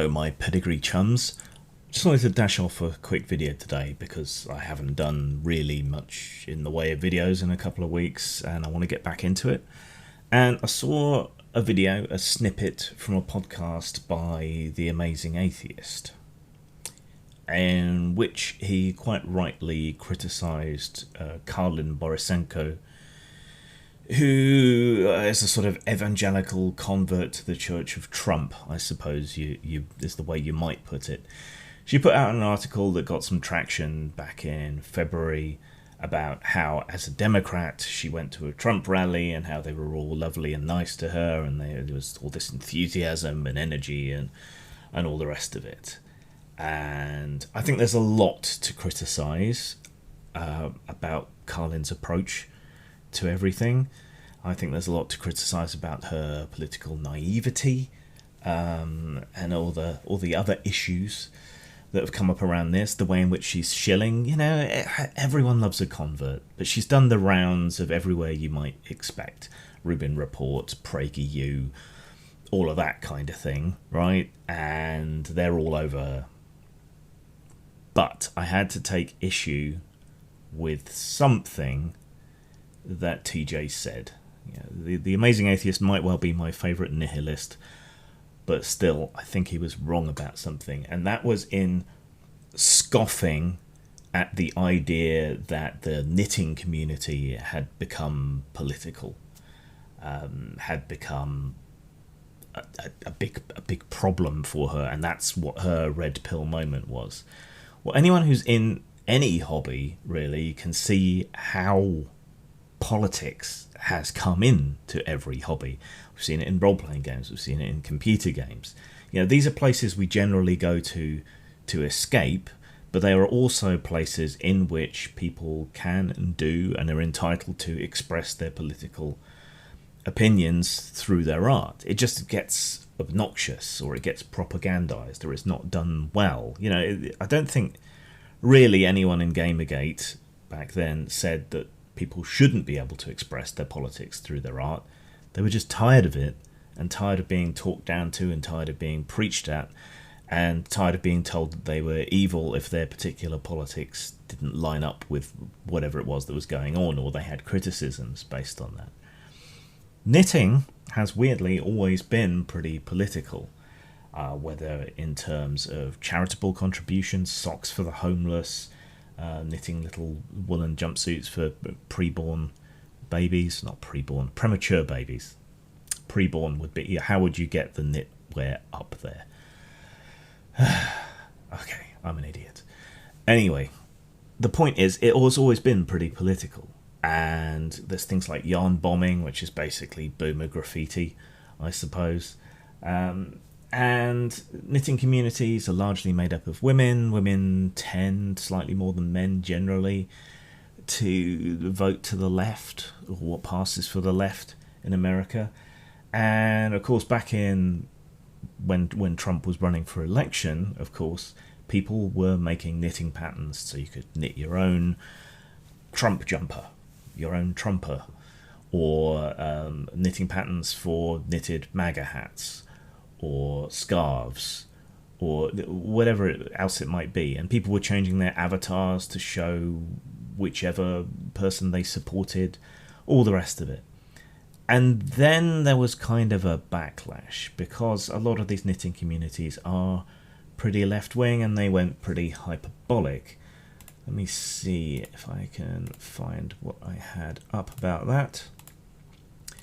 Hello my pedigree chums. Just wanted to dash off a quick video today because I haven't done really much in the way of videos in a couple of weeks and I want to get back into it. And I saw a video, a snippet from a podcast by the amazing Atheist, in which he quite rightly criticised Karlyn Borysenko, who is a sort of evangelical convert to the Church of Trump, I suppose is the way you might put it. She put out an article that got some traction back in February about how, as a Democrat, she went to a Trump rally and how they were all lovely and nice to her, and there was all this enthusiasm and energy and all the rest of it. And I think there's a lot to criticise about Karlyn's approach to everything. I think there's a lot to criticise about her political naivety and all the other issues that have come up around this, the way in which she's shilling. You know, everyone loves a convert, but she's done the rounds of everywhere you might expect. Rubin Report, PragerU, all of that kind of thing, right? And they're all over her. But I had to take issue with something that TJ said. The amazing Atheist might well be my favourite nihilist, but still, I think he was wrong about something, and that was in scoffing at the idea that the knitting community had become political, had become a big problem for her, and that's what her red pill moment was. Well, anyone who's in any hobby really can see how politics has come in to every hobby. We've seen it in role-playing games, we've seen it in computer games. You know, these are places we generally go to escape, but they are also places in which people can and do and are entitled to express their political opinions through their art. It just gets obnoxious, or it gets propagandized, or it's not done well. You know, I don't think really anyone in Gamergate back then said that people shouldn't be able to express their politics through their art. They were just tired of it, and tired of being talked down to, and tired of being preached at, and tired of being told that they were evil if their particular politics didn't line up with whatever it was that was going on, or they had criticisms based on that. Knitting has weirdly always been pretty political, whether in terms of charitable contributions, socks for the homeless, knitting little woolen jumpsuits for preborn babies, not preborn, premature babies. Preborn would be, how would you get the knitwear up there? Okay, I'm an idiot. Anyway, the point is, it has always been pretty political. And there's things like yarn bombing, which is basically boomer graffiti, I suppose. And knitting communities are largely made up of women. Women tend, slightly more than men generally, to vote to the left, or what passes for the left in America. And of course, back in when Trump was running for election, of course, people were making knitting patterns so you could knit your own Trump jumper, your own Trumper, or knitting patterns for knitted MAGA hats, or scarves, or whatever else it might be. And people were changing their avatars to show whichever person they supported, all the rest of it. And then there was kind of a backlash, because a lot of these knitting communities are pretty left-wing, and they went pretty hyperbolic. Let me see if I can find what I had up about that,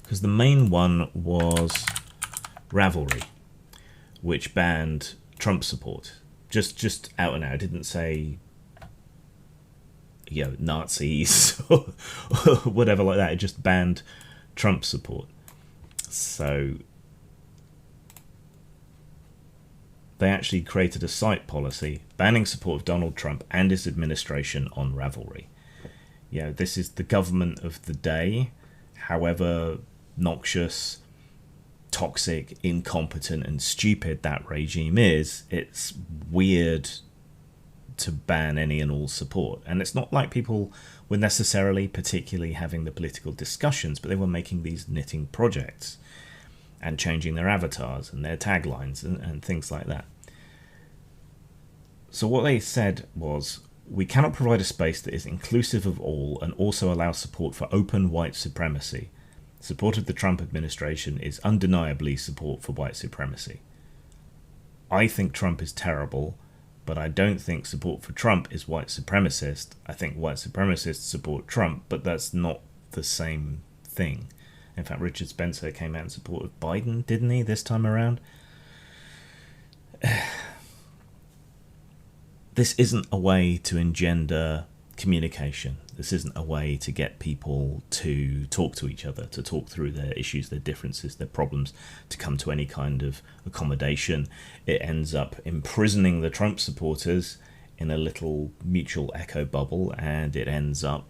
because the main one was Ravelry, which banned Trump support. Just out and out. It didn't say, you know, Nazis or whatever like that. It just banned Trump support. So they actually created a site policy banning support of Donald Trump and his administration on Ravelry. You know, this is the government of the day. However noxious, toxic, incompetent and stupid that regime is, it's weird to ban any and all support. And it's not like people were necessarily particularly having the political discussions, but they were making these knitting projects and changing their avatars and their taglines and things like that. So what they said was, we cannot provide a space that is inclusive of all and also allow support for open white supremacy. Support of the Trump administration is undeniably support for white supremacy. I think Trump is terrible, but I don't think support for Trump is white supremacist. I think white supremacists support Trump, but that's not the same thing. In fact, Richard Spencer came out in support of Biden, didn't he, this time around? This isn't a way to engender communication. This isn't a way to get people to talk to each other, to talk through their issues, their differences, their problems, to come to any kind of accommodation. It ends up imprisoning the Trump supporters in a little mutual echo bubble, and it ends up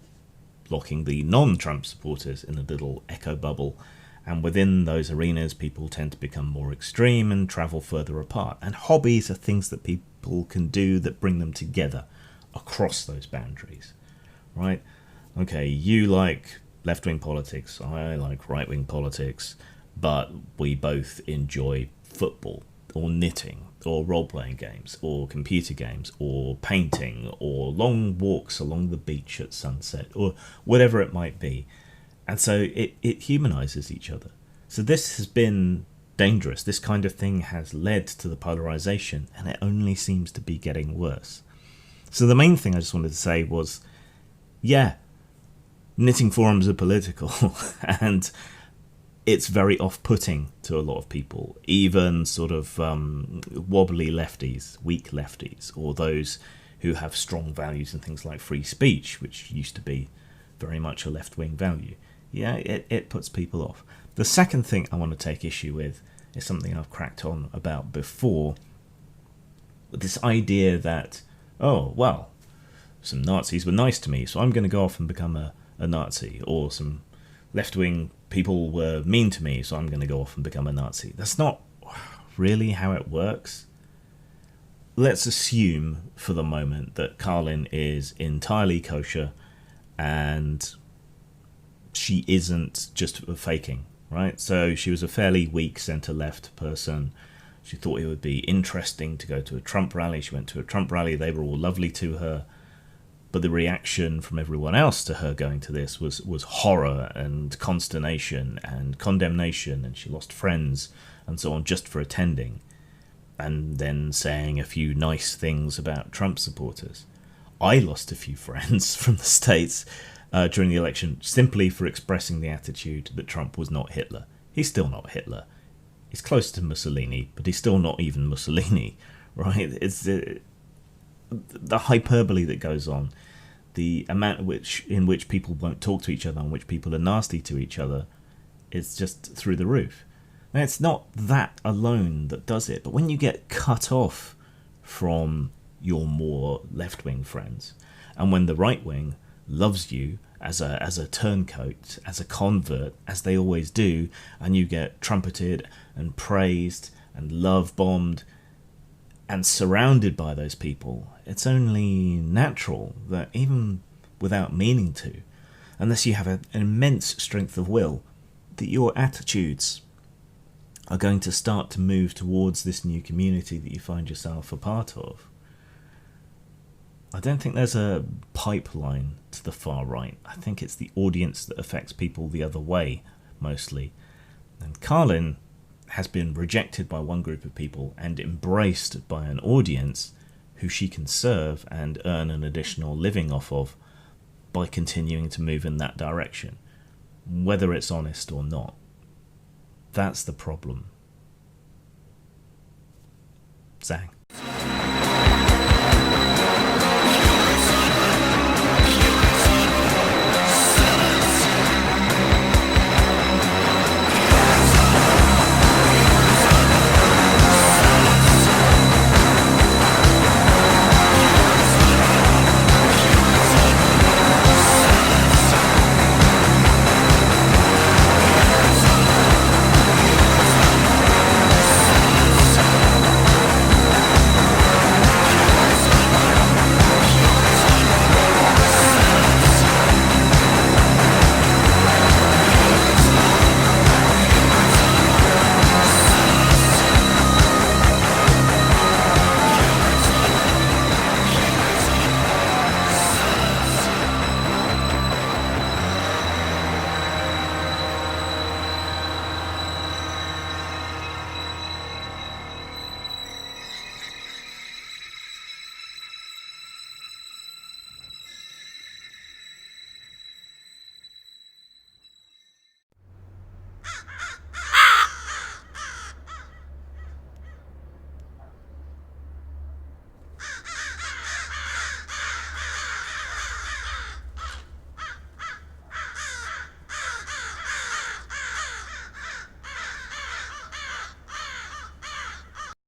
locking the non-Trump supporters in a little echo bubble. And within those arenas, people tend to become more extreme and travel further apart. And hobbies are things that people can do that bring them together across those boundaries, right? Okay, you like left-wing politics, I like right-wing politics, but we both enjoy football or knitting or role-playing games or computer games or painting or long walks along the beach at sunset or whatever it might be. And so it humanizes each other. So this has been dangerous. This kind of thing has led to the polarization, and it only seems to be getting worse. So the main thing I just wanted to say was, yeah, knitting forums are political, and it's very off-putting to a lot of people, even sort of wobbly lefties, weak lefties, or those who have strong values in things like free speech, which used to be very much a left-wing value. Yeah, it puts people off. The second thing I want to take issue with is something I've cracked on about before. This idea that, oh, well, some Nazis were nice to me, so I'm going to go off and become a Nazi. Or some left-wing people were mean to me, so I'm going to go off and become a Nazi. That's not really how it works. Let's assume for the moment that Karlyn is entirely kosher and she isn't just faking, right? So she was a fairly weak centre-left person. She thought it would be interesting to go to a Trump rally. She went to a Trump rally. They were all lovely to her. But the reaction from everyone else to her going to this was horror and consternation and condemnation, and she lost friends and so on just for attending and then saying a few nice things about Trump supporters. I lost a few friends from the States during the election simply for expressing the attitude that Trump was not Hitler. He's still not Hitler. He's close to Mussolini, but he's still not even Mussolini, right? It's the hyperbole that goes on, the amount in which people won't talk to each other, in which people are nasty to each other, is just through the roof. Now, it's not that alone that does it, but when you get cut off from your more left-wing friends, and when the right-wing loves you as a turncoat, as a convert, as they always do, and you get trumpeted and praised and love-bombed and surrounded by those people, it's only natural that even without meaning to, unless you have an immense strength of will, that your attitudes are going to start to move towards this new community that you find yourself a part of. I don't think there's a pipeline to the far right. I think it's the audience that affects people the other way, mostly. And Karlyn has been rejected by one group of people and embraced by an audience who she can serve and earn an additional living off of by continuing to move in that direction, whether it's honest or not. That's the problem. Zang.